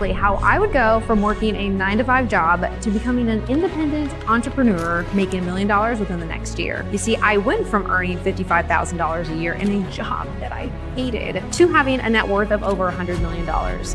how I would go from working a 9-to-5 job to becoming an independent entrepreneur making $1 million within the next year. You see, I went from earning $55,000 a year in a job that I hated to having a net worth of over $100 million.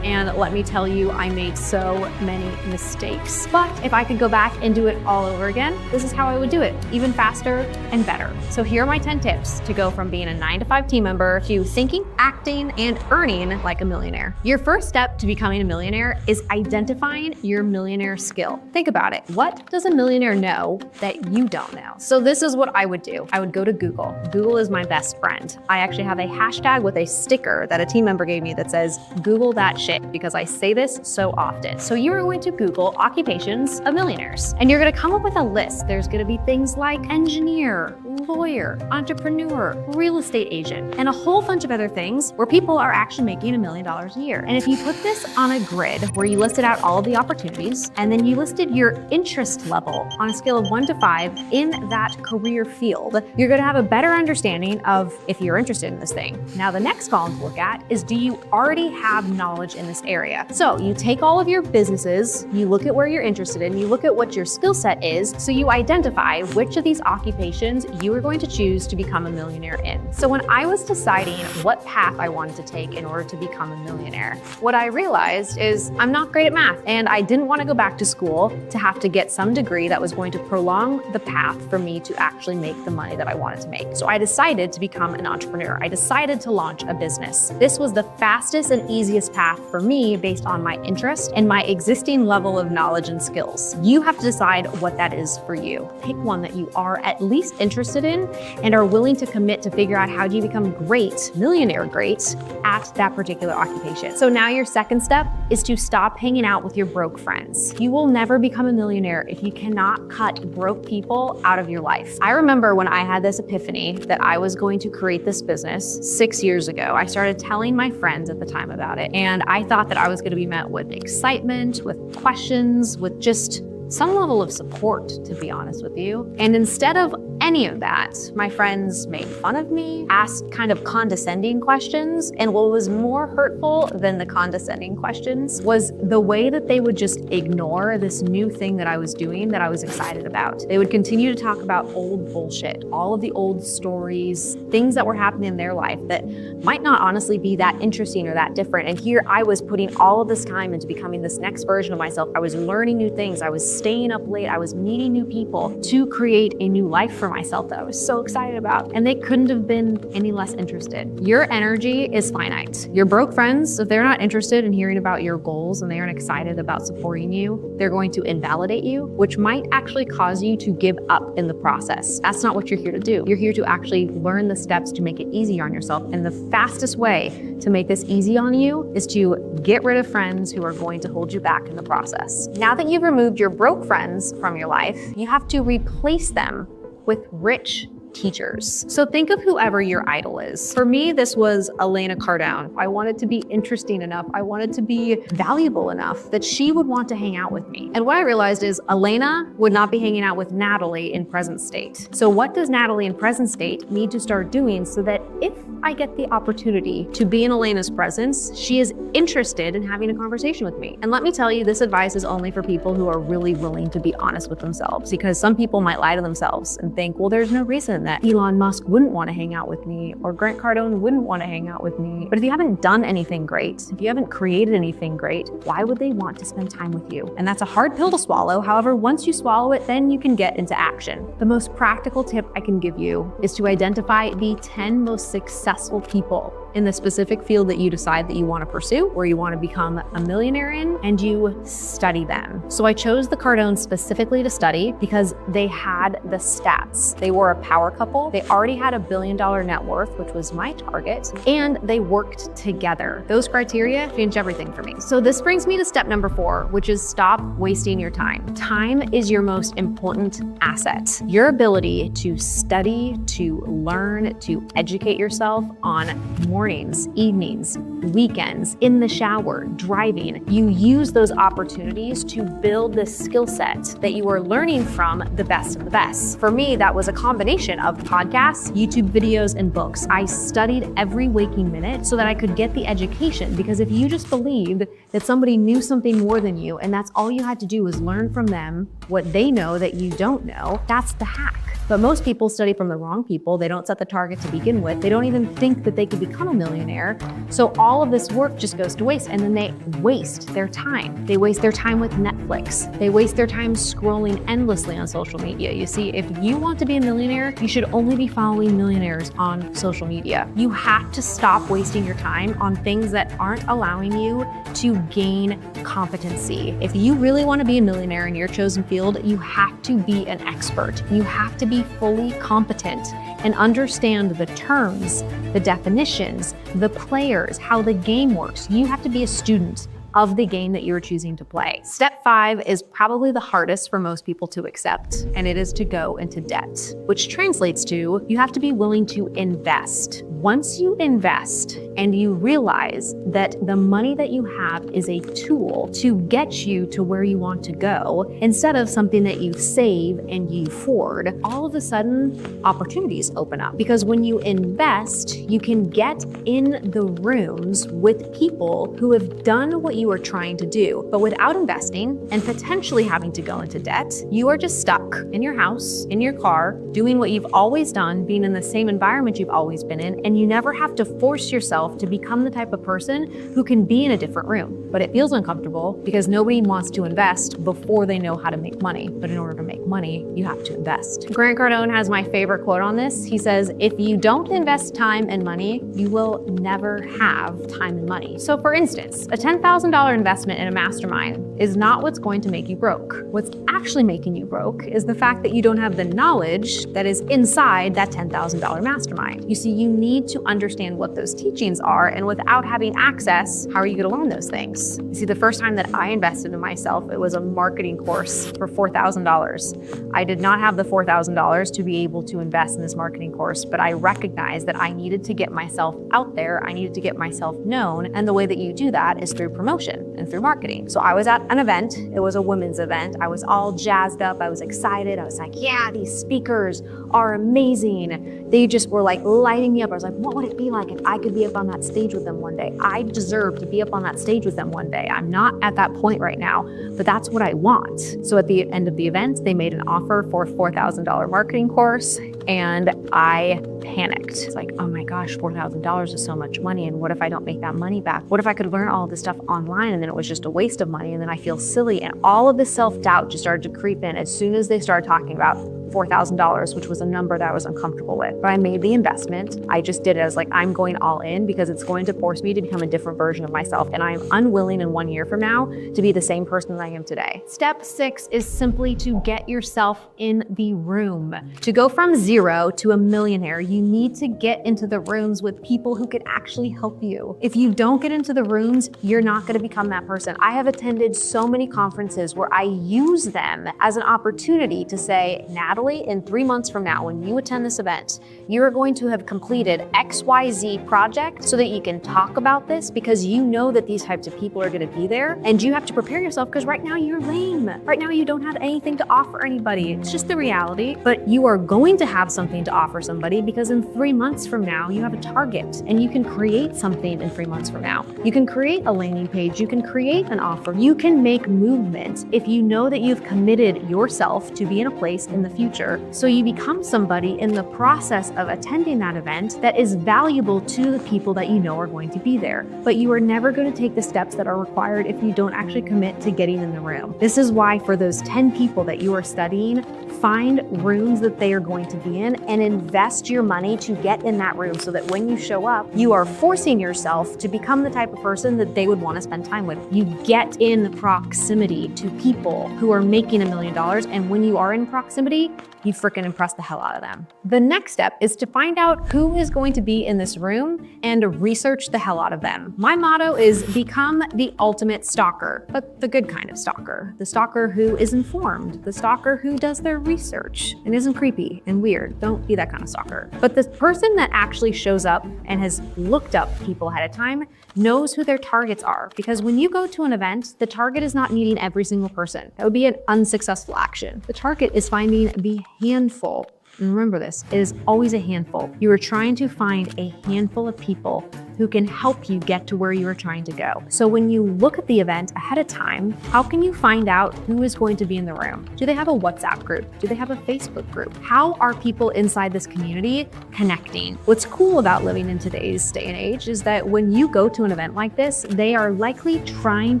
And let me tell you, I made so many mistakes. But if I could go back and do it all over again, this is how I would do it, even faster and better. So here are my 10 tips to go from being a 9-to-5 team member to thinking, acting, and earning like a millionaire. Your first step to becoming a millionaire is identifying your millionaire skill. Think about it. What does a millionaire know that you don't know? So this is what I would do. I would go to Google. Google is my best friend. I actually have a hashtag with a sticker that a team member gave me that says, Google that shit, because I say this so often. So you are going to Google occupations of millionaires, and you're going to come up with a list. There's going to be things like engineer, lawyer, entrepreneur, real estate agent, and a whole bunch of other things where people are actually making $1 million a year. And if you put this on a grid where you listed out all of the opportunities, and then you listed your interest level on a scale of 1 to 5 in that career field, you're going to have a better understanding of if you're interested in this thing. Now, the next column to look at is, do you already have knowledge in this area? So you take all of your businesses, you look at where you're interested in, you look at what your skill set is, so you identify which of these occupations you are going to choose to become a millionaire in. So when I was deciding what path I wanted to take in order to become a millionaire, what I realized is I'm not great at math, and I didn't want to go back to school to have to get some degree that was going to prolong the path for me to actually make the money that I wanted to make. So I decided to become an entrepreneur. I decided to launch a business. This was the fastest and easiest path for me based on my interest and my existing level of knowledge and skills. You have to decide what that is for you. Pick one that you are at least interested in and are willing to commit to figure out how do you become great, millionaire great, at that particular occupation. So now your second step is to stop hanging out with your broke friends. You will never become a millionaire if you cannot cut broke people out of your life. I remember when I had this epiphany that I was going to create this business 6 years ago. I started telling my friends at the time about it, and I thought that I was going to be met with excitement, with questions, with just some level of support, to be honest with you. And instead of any of that, my friends made fun of me, asked kind of condescending questions, and what was more hurtful than the condescending questions was the way that they would just ignore this new thing that I was doing that I was excited about. They would continue to talk about old bullshit, all of the old stories, things that were happening in their life that might not honestly be that interesting or that different. And here I was putting all of this time into becoming this next version of myself. I was learning new things. I was staying up late. I was meeting new people to create a new life for myself that I was so excited about. And they couldn't have been any less interested. Your energy is finite. Your broke friends, if they're not interested in hearing about your goals and they aren't excited about supporting you, they're going to invalidate you, which might actually cause you to give up in the process. That's not what you're here to do. You're here to actually learn the steps to make it easier on yourself. And the fastest way to make this easy on you is to get rid of friends who are going to hold you back in the process. Now that you've removed your broke friends from your life, you have to replace them with rich teachers. So think of whoever your idol is. For me, this was Elena Cardone. I wanted to be interesting enough. I wanted to be valuable enough that she would want to hang out with me. And what I realized is Elena would not be hanging out with Natalie in present state. So what does Natalie in present state need to start doing so that if I get the opportunity to be in Elena's presence, she is interested in having a conversation with me? And let me tell you, this advice is only for people who are really willing to be honest with themselves, because some people might lie to themselves and think, well, there's no reason that Elon Musk wouldn't want to hang out with me or Grant Cardone wouldn't want to hang out with me. But if you haven't done anything great, if you haven't created anything great, why would they want to spend time with you? And that's a hard pill to swallow. However, once you swallow it, then you can get into action. The most practical tip I can give you is to identify the 10 most successful people in the specific field that you decide that you want to pursue, or you want to become a millionaire in, and you study them. So I chose the Cardones specifically to study because they had the stats. They were a power couple. They already had $1 billion net worth, which was my target, and they worked together. Those criteria changed everything for me. So this brings me to step number 4, which is stop wasting your time. Time is your most important asset. Your ability to study, to learn, to educate yourself on more mornings, evenings, weekends, in the shower, driving. You use those opportunities to build the skill set that you are learning from the best of the best. For me, that was a combination of podcasts, YouTube videos, and books. I studied every waking minute so that I could get the education, because if you just believed that somebody knew something more than you and that's all you had to do was learn from them what they know that you don't know, that's the hack. But most people study from the wrong people. They don't set the target to begin with. They don't even think that they could become a millionaire. So all of this work just goes to waste, and then they waste their time. They waste their time with Netflix. They waste their time scrolling endlessly on social media. You see, if you want to be a millionaire, you should only be following millionaires on social media. You have to stop wasting your time on things that aren't allowing you to gain competency. If you really want to be a millionaire in your chosen field, you have to be an expert. You have to be fully competent and understand the terms, the definitions, the players, how the game works. You have to be a student of the game that you're choosing to play. Step 5 is probably the hardest for most people to accept, and it is to go into debt, which translates to you have to be willing to invest. Once you invest and you realize that the money that you have is a tool to get you to where you want to go, instead of something that you save and you hoard, all of a sudden opportunities open up. Because when you invest, you can get in the rooms with people who have done what you are trying to do. But without investing and potentially having to go into debt, you are just stuck in your house, in your car, doing what you've always done, being in the same environment you've always been in, and you never have to force yourself to become the type of person who can be in a different room. But it feels uncomfortable because nobody wants to invest before they know how to make money. But in order to make money, you have to invest. Grant Cardone has my favorite quote on this. He says, if you don't invest time and money, you will never have time and money. So for instance, a $10,000 investment in a mastermind is not what's going to make you broke. What's actually making you broke is the fact that you don't have the knowledge that is inside that $10,000 mastermind. You see, you need to understand what those teachings are, and without having access, how are you going to learn those things? You see, the first time that I invested in myself, it was a marketing course for $4,000. I did not have the $4,000 to be able to invest in this marketing course, but I recognized that I needed to get myself out there. I needed to get myself known, and the way that you do that is through promotion and through marketing. So I was at an event. It was a women's event. I was all jazzed up. I was excited. I was like, yeah, these speakers are amazing. They just were like lighting me up. I was like, what would it be like if I could be up on that stage with them one day? I deserve to be up on that stage with them one day. I'm not at that point right now, but that's what I want. So at the end of the event, they made an offer for a $4,000 marketing course, and I panicked. It's like, oh my gosh, $4,000 is so much money. And what if I don't make that money back? What if I could learn all this stuff online and then it was just a waste of money, and then I feel silly? And all of this self-doubt just started to creep in as soon as they started talking about $4,000, which was a number that I was uncomfortable with. But I made the investment. I just did it. I was like, I'm going all in because it's going to force me to become a different version of myself. And I'm unwilling in 1 year from now to be the same person that I am today. Step 6 is simply to get yourself in the room. To go from zero to a millionaire, you need to get into the rooms with people who can actually help you. If you don't get into the rooms, you're not going to become that person. I have attended so many conferences where I use them as an opportunity to say, Natalie, in 3 months from now, when you attend this event, you're going to have completed XYZ project so that you can talk about this, because you know that these types of people are going to be there, and you have to prepare yourself because right now you're lame. Right now you don't have anything to offer anybody. It's just the reality, but you are going to have something to offer somebody, because in 3 months from now, you have a target and you can create something in 3 months from now. You can create a landing page. You can create an offer. You can make movement if you know that you've committed yourself to be in a place in the future. So you become somebody in the process of attending that event that is valuable to the people that you know are going to be there. But you are never going to take the steps that are required if you don't actually commit to getting in the room. This is why for those 10 people that you are studying, find rooms that they are going to be in and invest your money to get in that room, so that when you show up, you are forcing yourself to become the type of person that they would want to spend time with. You get in proximity to people who are making $1 million, and when you are in proximity, you freaking impress the hell out of them. The next step is to find out who is going to be in this room and research the hell out of them. My motto is become the ultimate stalker, but the good kind of stalker. The stalker who is informed, the stalker who does their research and isn't creepy and weird. Don't be that kind of stalker. But the person that actually shows up and has looked up people ahead of time knows who their targets are. Because when you go to an event, the target is not meeting every single person. That would be an unsuccessful action. The target is finding the handful. And remember this, it is always a handful. You are trying to find a handful of people who can help you get to where you are trying to go. So when you look at the event ahead of time, how can you find out who is going to be in the room? Do they have a WhatsApp group? Do they have a Facebook group? How are people inside this community connecting? What's cool about living in today's day and age is that when you go to an event like this, they are likely trying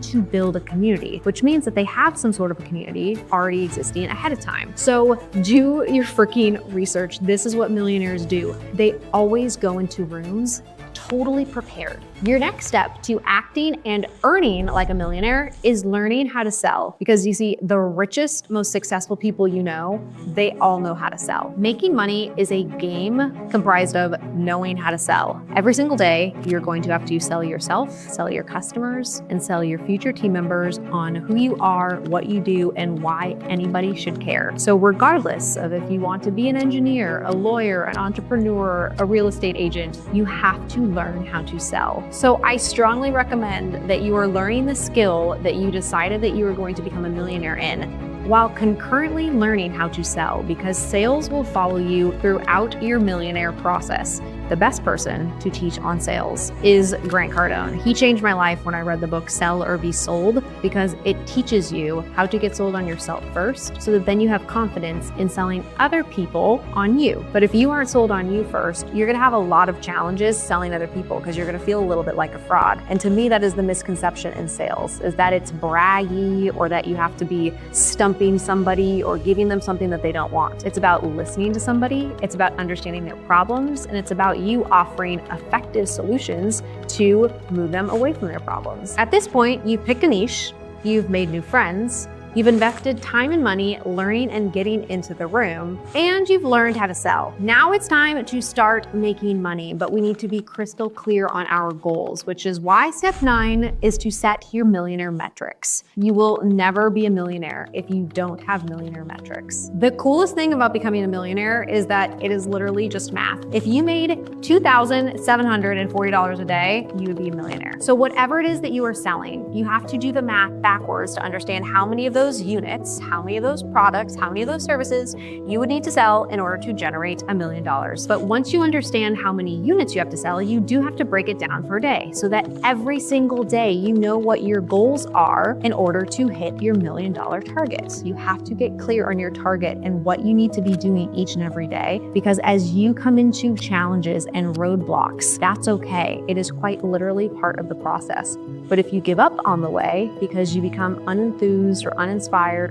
to build a community, which means that they have some sort of a community already existing ahead of time. So do your freaking research. This is what millionaires do. They always go into rooms totally prepared. Your next step to acting and earning like a millionaire is learning how to sell. Because you see, the richest, most successful people you know, they all know how to sell. Making money is a game comprised of knowing how to sell. Every single day, you're going to have to sell yourself, sell your customers, and sell your future team members on who you are, what you do, and why anybody should care. So regardless of if you want to be an engineer, a lawyer, an entrepreneur, a real estate agent, you have to learn how to sell. So I strongly recommend that you are learning the skill that you decided that you are going to become a millionaire in, while concurrently learning how to sell, because sales will follow you throughout your millionaire process. The best person to teach on sales is Grant Cardone. He changed my life when I read the book Sell or Be Sold, because it teaches you how to get sold on yourself first, so that then you have confidence in selling other people on you. But if you aren't sold on you first, you're gonna have a lot of challenges selling other people, because you're gonna feel a little bit like a fraud. And to me, that is the misconception in sales, is that it's braggy, or that you have to be stumping somebody or giving them something that they don't want. It's about listening to somebody, it's about understanding their problems, and it's about you offering effective solutions to move them away from their problems. At this point, you've picked a niche, you've made new friends, you've invested time and money learning and getting into the room, and you've learned how to sell. Now it's time to start making money, but we need to be crystal clear on our goals, which is why step 9 is to set your millionaire metrics. You will never be a millionaire if you don't have millionaire metrics. The coolest thing about becoming a millionaire is that it is literally just math. If you made $2,740 a day, you would be a millionaire. So whatever it is that you are selling, you have to do the math backwards to understand how many of those units, how many of those products, how many of those services you would need to sell in order to generate $1 million. But once you understand how many units you have to sell, you do have to break it down per day, so that every single day you know what your goals are in order to hit your $1 million target. You have to get clear on your target and what you need to be doing each and every day, because as you come into challenges and roadblocks, that's okay. It is quite literally part of the process. But if you give up on the way because you become unenthused or uninspired,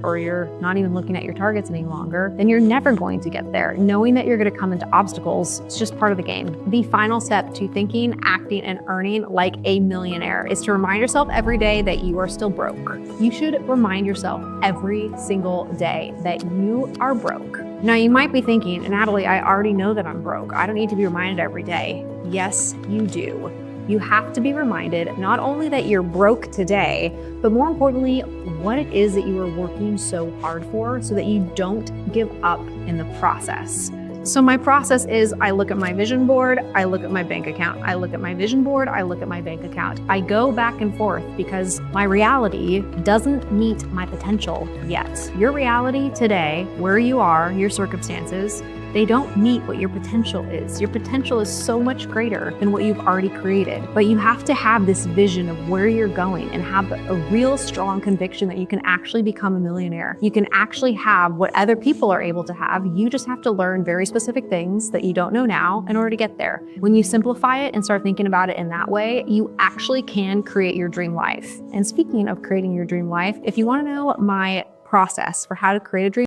or you're not even looking at your targets any longer, then you're never going to get there. Knowing that you're going to come into obstacles, it's just part of the game. The final step to thinking, acting, and earning like a millionaire is to remind yourself every day that you are still broke. You should remind yourself every single day that you are broke. Now you might be thinking, Natalie, I already know that I'm broke. I don't need to be reminded every day. Yes, you do. You have to be reminded not only that you're broke today, but more importantly, what it is that you are working so hard for, so that you don't give up in the process. So my process is, I look at my vision board, I look at my bank account, I look at my vision board, I look at my bank account. I go back and forth because my reality doesn't meet my potential yet. Your reality today, where you are, your circumstances, they don't meet what your potential is. Your potential is so much greater than what you've already created. But you have to have this vision of where you're going and have a real strong conviction that you can actually become a millionaire. You can actually have what other people are able to have. You just have to learn very specific things that you don't know now in order to get there. When you simplify it and start thinking about it in that way, you actually can create your dream life. And speaking of creating your dream life, if you want to know my process for how to create a dream